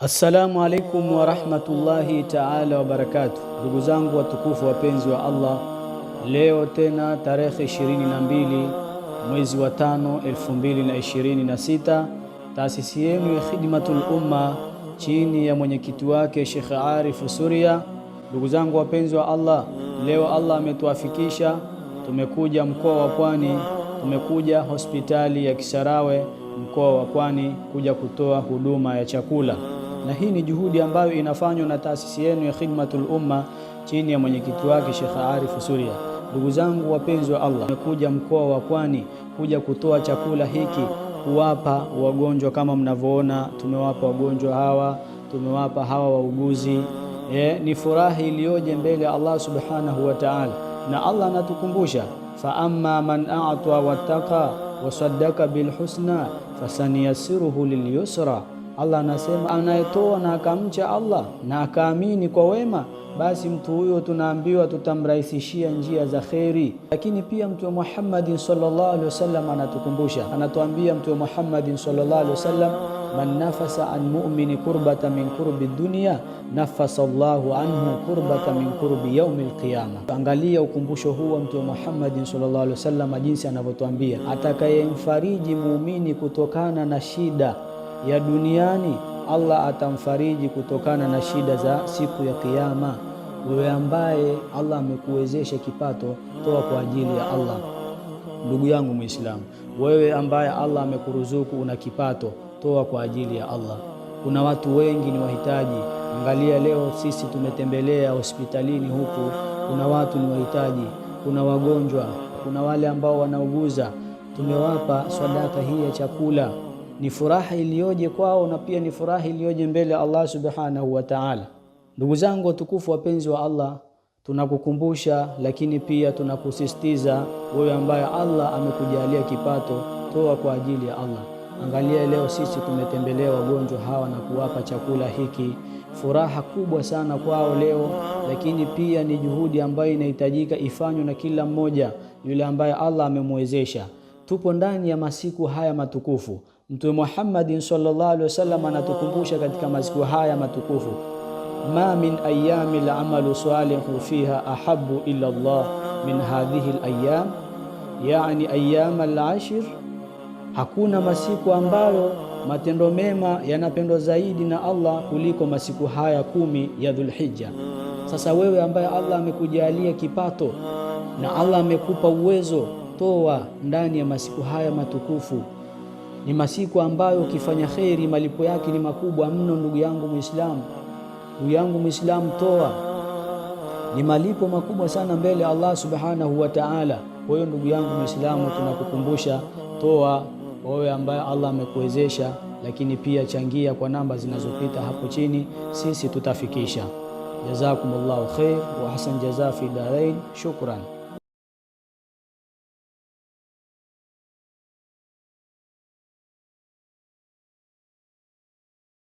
Assalamu alaikum wa rahmatullahi ta'ala wa barakatuh. Ndugu zangu watukufu wapenzi wa Allah, leo tena tarehe 22 mwezi wa 5 2026, taasisi yenu ya Khidmatul Umma chini ya mwenyekiti wake Sheikh Arif Suria. Ndugu zangu wapenzi wa Allah, leo Allah ametuafikisha, tumekuja mkoa wa Pwani, tumekuja hospitali ya Kisarawe mkoa wa Pwani kuja kutoa huduma ya chakula, na hii ni juhudi ambayo inafanywa na taasisi yenu ya Khidmatul Umma chini ya mwenyekiti wake Sheikh Arif Suria. Ndugu zangu wapenzi wa Allah, tumekuja mkoa wa Pwani kuja kutoa chakula hiki kuwapa wagonjwa. Kama mnavyoona, tumewapa wagonjwa hawa, tumewapa hawa wauguzi. Ni furaha iliyoje mbele ya Allah subhanahu wa ta'ala, na Allah anatukumbusha fa amma man a'ta wattaqa wa saddaka bil husna fasaniyasiruhu lil yusra. Allah anasema anayetoa na akamcha Allah na akaamini kwa wema, basi mtu huyo tunaambiwa tutamrahisishia njia za kheri. Lakini pia Mtume Muhammad sallallahu alaihi wasallam anatukumbusha, anatuambia Mtume Muhammad sallallahu alaihi wasallam, man nafasa an mu'mini kurbata min kurbi dunya nafasa Allahu anhu kurbata min kurbi yaumil qiyama. Angalia ukumbusho huu wa Mtume Muhammad sallallahu alaihi wasallam, jinsi anavyotuambia atakayemfariji muumini kutokana na shida ya duniani, Allah atamfariji kutokana na shida za siku ya Kiyama. Wewe ambaye Allah amekuwezesha kipato, toa kwa ajili ya Allah. Ndugu yangu Muislamu, wewe ambaye Allah amekuruzuku una kipato, toa kwa ajili ya Allah. Kuna watu wengi ni wahitaji. Angalia leo sisi tumetembelea hospitalini huku, kuna watu ni wahitaji, kuna wagonjwa, kuna wale ambao wanauguza. Tumewapa sadaka hii ya chakula. Ni furaha iliyoje kwao, na pia ni furaha iliyoje mbele Allah subhanahu wa ta'ala. Ndugu zangu watukufu wapenzi wa Allah, tunakukumbusha lakini pia tunakusisitiza, wewe ambaye Allah amekujalia kipato, toa kwa ajili ya Allah. Angalia leo sisi tumetembelea wagonjwa hawa na kuwapa chakula hiki, furaha kubwa sana kwao leo, lakini pia ni juhudi ambayo inahitajika ifanywe na kila mmoja yule ambaye Allah amemwezesha. Tupo ndani ya masiku haya matukufu. Mtume Muhammad sallallahu alaihi wasallam anatukumbusha katika masiku haya matukufu, ma min ayami al-amalu salihu fiha ahabbu ila Allah min hadhihi al-ayyam, yani ayyam al-ashr. Hakuna masiku ambayo matendo mema yanapendwa zaidi na Allah kuliko masiku haya 10 ya Dhulhijja. Sasa wewe ambaye Allah amekujalia kipato na Allah amekupa uwezo, toa ndani ya masiku haya matukufu. Ni masiku ambayo ukifanya kheri malipo yake ni makubwa mno. Ndugu yangu Muislamu, ndugu yangu Muislamu, toa, ni malipo makubwa sana mbele Allah subhanahu wa ta'ala. Kwa hiyo ndugu yangu Muislamu, tunakukumbusha, toa wewe ambaye Allah amekuwezesha, lakini pia changia kwa namba zinazopita hapo chini, sisi tutafikisha. Jazakumullahu khair wa hasan jazaa fi darain. Shukran.